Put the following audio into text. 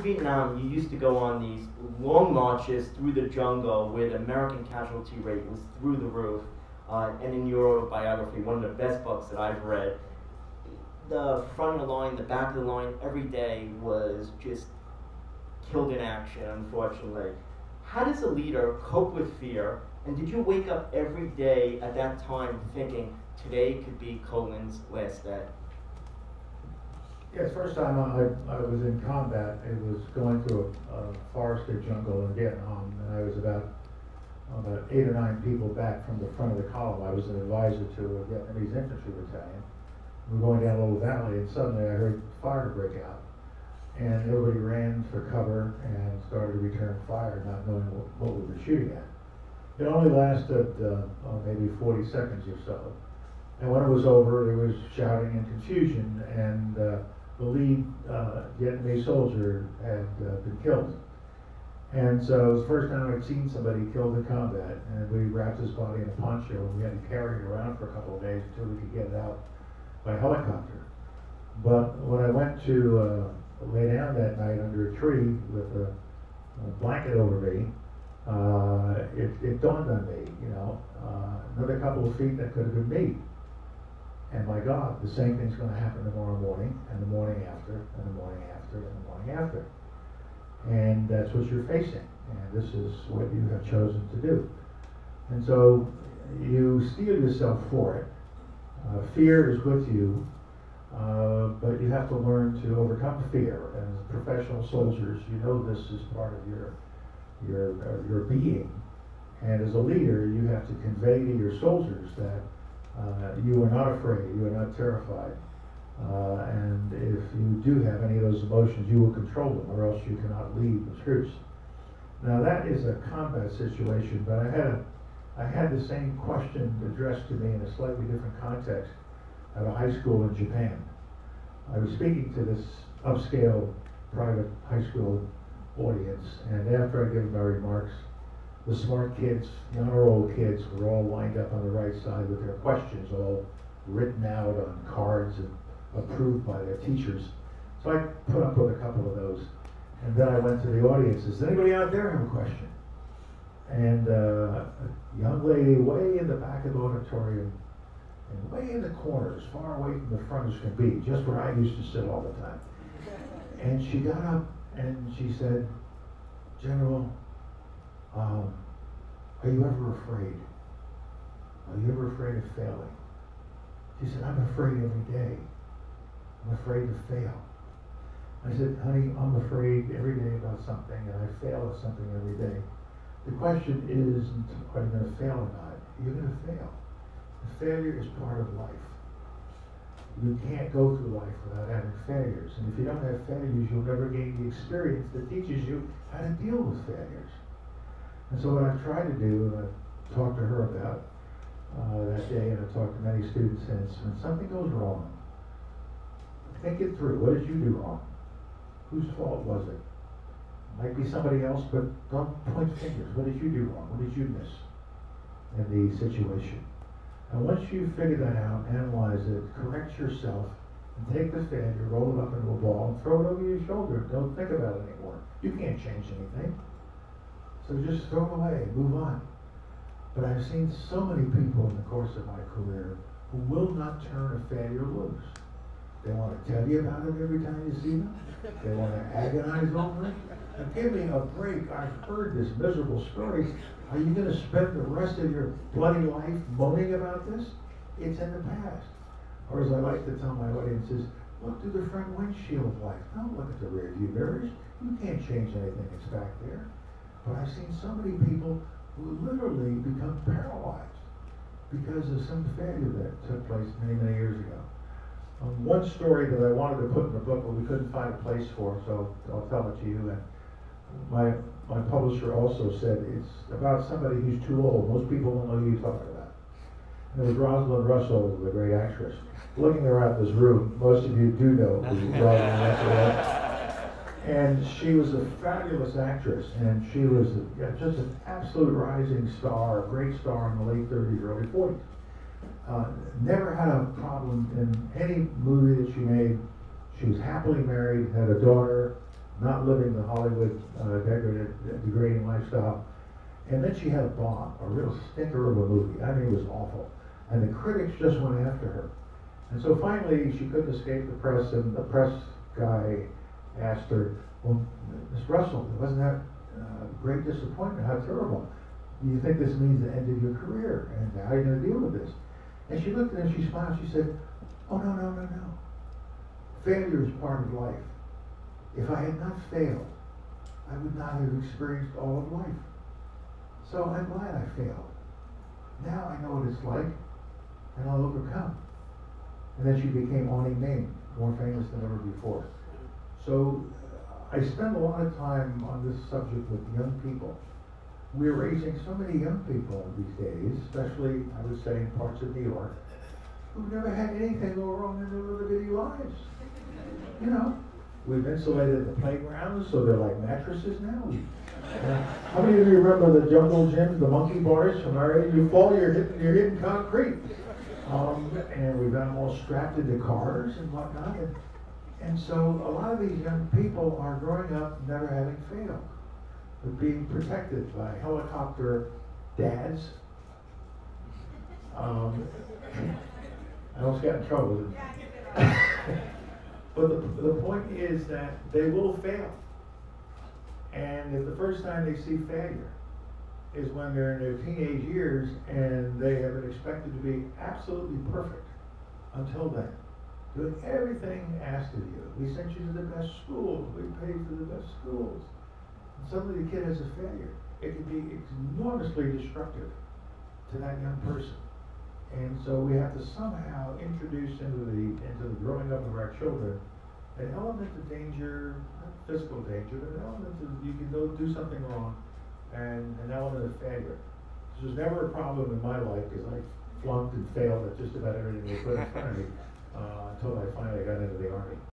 Vietnam, you used to go on these long marches through the jungle where the American casualty rate was through the roof. And in your autobiography, one of the best books that I've read, the front of the line, the back of the line, every day was just killed in action, unfortunately. How does a leader cope with fear? And did you wake up every day at that time thinking, today could be Colin's last day? Yes, first time I was in combat, it was going through a forested jungle in Vietnam, and I was about 8 or 9 people back from the front of the column. I was an advisor to a Vietnamese infantry battalion. We were going down a little valley, and suddenly I heard fire break out. And everybody ran for cover and started to return fire, not knowing what we were shooting at. It only lasted maybe 40 seconds or so. And when it was over, there was shouting and confusion, and the lead Vietnamese soldier had been killed. And so it was the first time I'd seen somebody killed in combat, and we wrapped his body in a poncho, and we had to carry it around for a couple of days until we could get it out by helicopter. But when I went to lay down that night under a tree with a blanket over me, it dawned on me, another couple of feet, that could have been me. And my God, the same thing's going to happen tomorrow morning, and the morning after, and the morning after, and the morning after. And that's what you're facing, and this is what you have chosen to do. And so you steel yourself for it. Fear is with you, but you have to learn to overcome fear. And as professional soldiers, you know this is part of your being. And as a leader, you have to convey to your soldiers that you are not afraid, you are not terrified. And if you do have any of those emotions, you will control them, or else you cannot lead the troops. Now that is a combat situation, but I had the same question addressed to me in a slightly different context at a high school in Japan. I was speaking to this upscale private high school audience, and after I gave my remarks, the smart kids, the honor roll kids, were all lined up on the right side with their questions all written out on cards and approved by their teachers. So I put up with a couple of those, and then I went to the audience. Does anybody out there have a question? And a young lady way in the back of the auditorium, and way in the corner, as far away from the front as can be, just where I used to sit all the time. And she got up and she said, "General, are you ever afraid? Are you ever afraid of failing?" She said, "I'm afraid every day. I'm afraid to fail." I said, "Honey, I'm afraid every day about something, and I fail at something every day. The question isn't, are you going to fail or not? You're going to fail. The failure is part of life. You can't go through life without having failures. And if you don't have failures, you'll never gain the experience that teaches you how to deal with failures." And so what I've tried to do, and I've talked to her about that day, and I've talked to many students since, when something goes wrong, think it through. What did you do wrong? Whose fault was it? Might be somebody else, but don't point fingers. What did you do wrong? What did you miss in the situation? And once you figure that out, analyze it, correct yourself, and take the failure, roll it up into a ball, and throw it over your shoulder. Don't think about it anymore. You can't change anything. So just throw it away, move on. But I've seen so many people in the course of my career who will not turn a failure loose. They want to tell you about it every time you see them. They want to agonize over it. And give me a break. I've heard this miserable story. Are you going to spend the rest of your bloody life moaning about this? It's in the past. Or as I like to tell my audiences, look through the front windshield of life. Don't look at the rear view mirrors. You can't change anything that's back there. But I've seen so many people who literally become paralyzed because of some failure that took place many, many years ago. One story that I wanted to put in the book, but we couldn't find a place for, so I'll tell it to you. And my publisher also said it's about somebody who's too old. Most people don't know who you're talking about. And it was Rosalind Russell, the great actress. Looking around this room, most of you do know who Rosalind Russell was. And she was a fabulous actress, and she was just an absolute rising star, a great star in the late 30s, early 40s. Never had a problem in any movie that she made. She was happily married, had a daughter, not living the Hollywood degrading lifestyle. And then she had a bomb, a real stinker of a movie. I mean, it was awful. And the critics just went after her. And so finally, she couldn't escape the press, and the press guy asked her, well, Miss Russell, wasn't that great disappointment? How terrible. Do you think this means the end of your career? And how are you going to deal with this? And she looked at him, she smiled, she said, oh, no, no, no, no. Failure is part of life. If I had not failed, I would not have experienced all of life. So I'm glad I failed. Now I know what it's like, and I'll overcome. And then she became on a name, more famous than ever before. So I spend a lot of time on this subject with young people. We're raising so many young people these days, especially, I would say, in parts of New York, who've never had anything go wrong in their little bitty lives. You know, we've insulated the playgrounds, so they're like mattresses now. How many of you remember the jungle gyms, the monkey bars from our age? You fall, you're hitting concrete. And we've got them all strapped into cars and whatnot. And so a lot of these young people are growing up never having failed. They're being protected by helicopter dads. I almost got in trouble with it. But the point is that they will fail. And if the first time they see failure is when they're in their teenage years and they have been expected to be absolutely perfect until then, doing everything asked of you. We sent you to the best schools, we paid for the best schools. And suddenly the kid has a failure. It can be enormously destructive to that young person. And so we have to somehow introduce into the growing up of our children an element of danger, not physical danger, but an element of you can go do something wrong, and an element of failure. This was never a problem in my life because I flunked and failed at just about everything they put in front of me until I finally got into the Army.